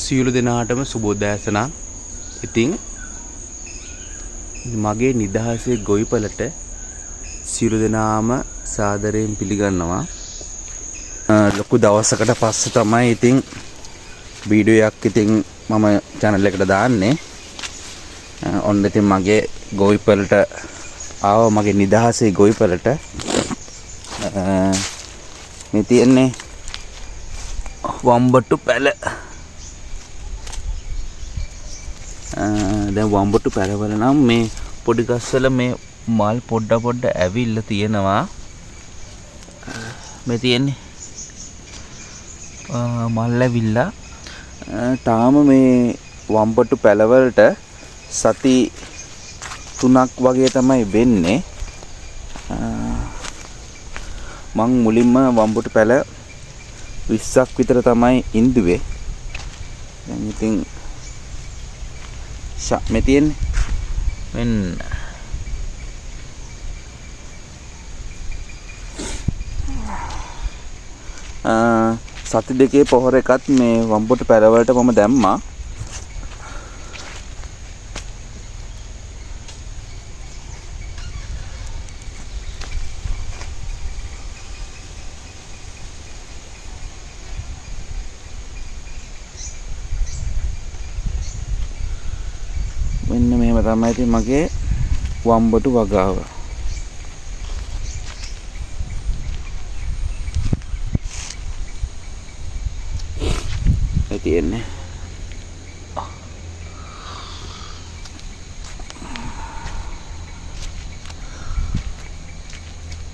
සියලු දෙනාටම සුබෝදෑසනක්. ඉතින් මගේ නිදහසේ ගොවිපලට සියලු දෙනාම සාදරයෙන් පිළිගන්නවා. ලොකු දවසකට පස්සේ තමයි ඉතින් වීඩියෝ එකක් ඉතින් මම channel එකට දාන්නේ. ඔන්න ඉතින් මගේ ගොවිපලට ආව මගේ නිදහසේ ගොවිපලට මේ තියෙන්නේ වම්බටු පැල. දැන් වම්බටු පැලවල නම් මේ පොඩි ගස්වල මේ මල් පොඩ ඇවිල්ලා තියෙනවා. මේ තියෙන්නේ මල් ඇවිල්ලා. තාම මේ වම්බටු පැලවලට සති 3ක් වගේ තමයි වෙන්නේ. මං මුලින්ම වම්බටු පැල 20ක් විතර තමයි ඉන්දුවේ. දැන් ඉතින් මේ තියෙන්නේ මෙන්න සති දෙකේ පොහොර එකත් මේ වම්බටු පැලවලට මම දැම්මා. මෙන්න මෙහෙම තමයි ඉතින් මගේ වම්බටු වගාව. මේ තියෙන්නේ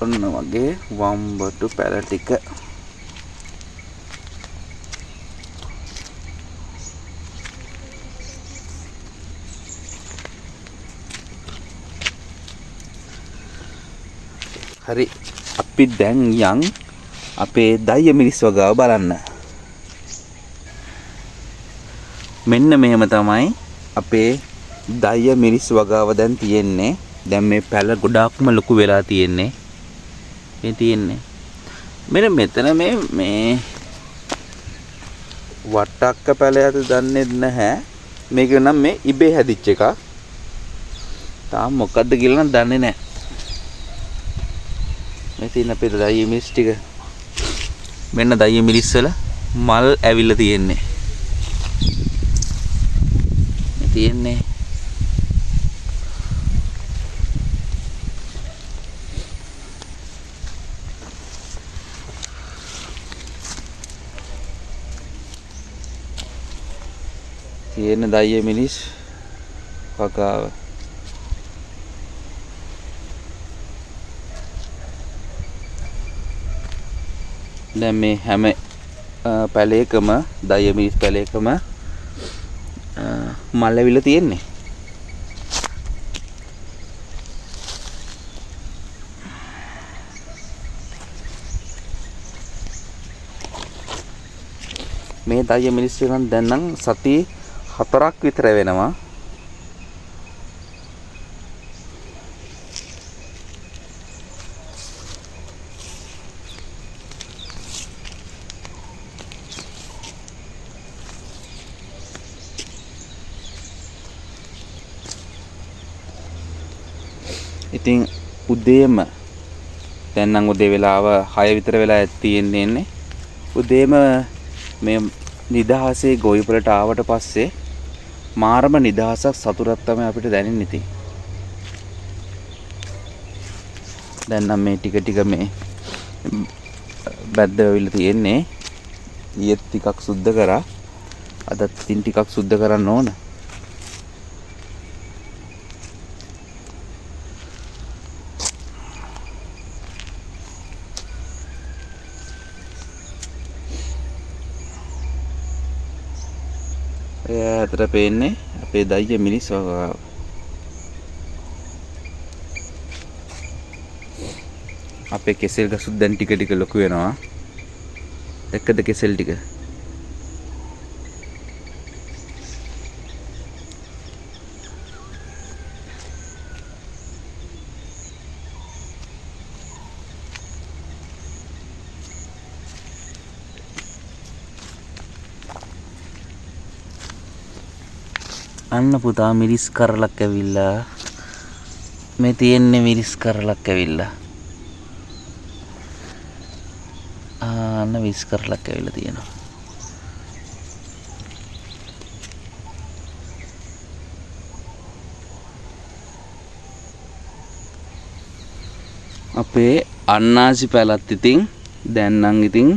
ඔන්න වගේ වම්බටු පැල ටික. හරි, අපි දැන් යන් අපේ දයිය මිරිස් වගාව බලන්න. මෙන්න මෙහෙම තමයි අපේ දයිය මිරිස් වගාව දැන් තියෙන්නේ. දැන් මේ පැල ගොඩාක්ම ලොකු වෙලා තියෙන්නේ. මේ තියෙන්නේ මෙන්න මෙතන මේ වට්ටක්ක පැලයද දන්නේ නැහැ. මේක නම් මේ ඉබේ හැදිච්ච එකක්. තාම මොකද්ද කියලා නම් දන්නේ නැහැ. මේ තියෙන අපේ දයිය මිරිස් ටික. මෙන්න දයිය මිරිස් වල මල් ඇවිල්ලා තියෙන්නේ. මේ තියෙන්නේ දයිය මිරිස් වගාව. දැන් මේ හැම පැලයකම දයිය මිරිස් පැලයකම මල් ඇවිල්ලා තියෙන්නේ. මේ දයිය මිරිස් එක දැන් නම් සති 4ක් විතර වෙනවා. ඉතින් උදේම දැන් නම් උදේ වෙලාව 6 විතර වෙලා තියෙන්නේ. උදේම මේ නිදහසේ ගොවිපලට ආවට පස්සේ මාරම නිදහසක් සතුටක් තමයි අපිට දැනෙන්නේ. ඉතින් දැන් නම් මේ ටික මේ බැද්ද වෙවිලා තියෙන්නේ. ඊයේත් ටිකක් සුද්ධ කරා. අදත් ඉතින් ටිකක් සුද්ධ කරන්න ඕන. අතට පේන්නේ අපේ දයිය මිරිස් වගාව. අපේ කෙසෙල් ගසුත් දැන් ටික ලොකු වෙනවා. දැක්කද කෙසෙල් ටික? අන්න පුතා මිරිස් කරලක් ඇවිල්ලා. මේ තියෙන්නේ මිරිස් කරලක් ඇවිල්ලා. අන්න මිරිස් කරලක් ඇවිල්ලා තියෙනවා. අපේ අන්නාසි පැලත් ඉතින් දැන් නම් ඉතින්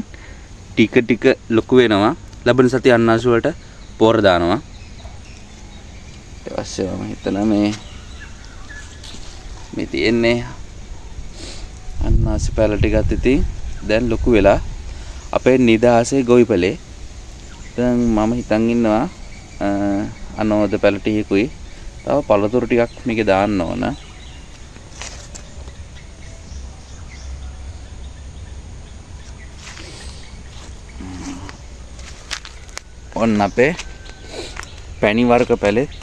ටික ටික ලොකු වෙනවා. ලබන සතිය අන්නාසි වලට පොර දානවා. ඊට පස්සේ මම හිතනවා මේ තියෙන්නේ අන්නාසි පැල ටිකත් ඉතින් දැන් ලොකු වෙලා අපේ නිදහසේ ගොවිපලේ. දැන් මම හිතන් ඉන්නවා අනෝද පැල ටිකකුයි තව පළතුරු ටිකක් මේකේ දාන්න ඕන. ඔන්න අපේ පැණි වර්ග පැලෙත්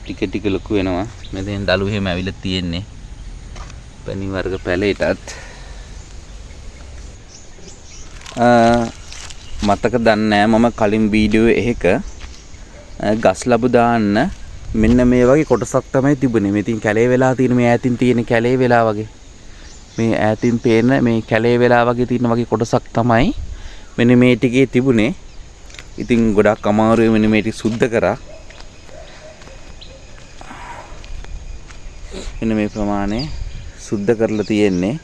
ටික ටික ලොකු වෙනවා. මෙතෙන් දළු එහෙම ඇවිල්ලා තියෙන්නේ පැණි වර්ග පැලේටත්. මතක දන්නේ මම කලින් වීඩියෝ එකක ගස් ලැබු දාන්න මෙන්න මේ වගේ කොටසක් තමයි තිබුණේ. මේ තින් කැලේ වෙලා තියෙන මේ ඈතින් තියෙන කැලේ වෙලා වගේ මේ ඈතින් පේන මේ කැලේ වෙලා වගේ තියෙන වගේ කොටසක් තමයි මෙන්න මේ ටිකේ තිබුණේ. ඉතින් ගොඩක් අමාරුයි මෙන්න මේ ටික සුද්ධ කරා. මෙන්න මේ ප්‍රමාණය සුද්ධ කරලා තියෙන්නේ.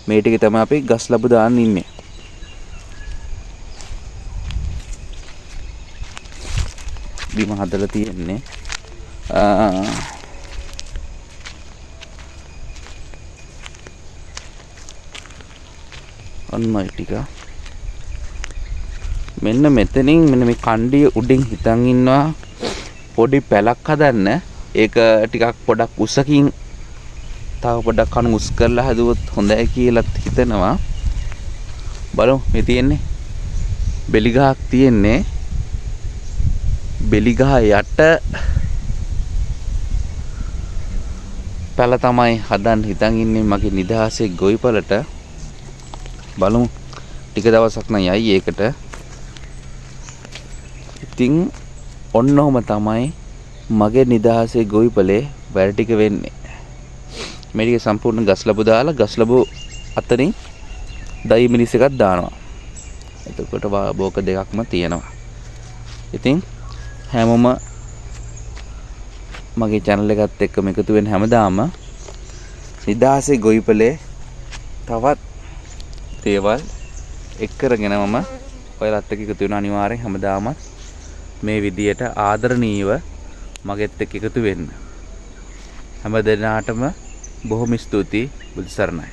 මේ ටික තමයි අපි ගස් ලැබු දාන්න ඉන්නේ. බිම හදලා තියෙන්නේ. ඔන්නයි ටික. මෙන්න මෙතනින් මෙන්න මේ කණ්ඩිය උඩින් හිටන් ඉන්නවා පොඩි පැලක් හදන්න. ඒක ටිකක් පොඩක් උසකින් තව පොඩක් කණු උස් කරලා හදුවොත් හොඳයි කියලා හිතනවා. බලමු මේ තියෙන්නේ බෙලි ගහක් තියෙන්නේ. බෙලි ගහ යට පැල තමයි හදන්න හිතන් ඉන්නේ මගේ නිදහසේ ගොවිපලට. බලමු ටික දවසක් නම් යයි ඒකට. ඉතින් ඔන්නෝම තමයි මගේ නිදහසේ ගොවිපලේ වැඩ ටික වෙන්නේ. මේ ටික සම්පූර්ණ ගස් ලැබු දාලා ගස් ලැබු අතරින් දයි මිනිස් එකක් දානවා. එතකොට බෝක දෙකක්ම තියෙනවා. ඉතින් හැමෝම මගේ channel එකත් එක්කම එකතු වෙන හැමදාම නිදහසේ ගොවිපලේ තවත් දේවල් එක් කරගෙන මම ඔයාලත් එක්ක එකතු වෙන අනිවාර්යෙන් හැමදාම මේ විදියට ආදරණීයව මගෙත් එක්ක එකතු වෙන්න. හැම දිනාටම බොහොම ස්තුතියි. බුදු සරණයි.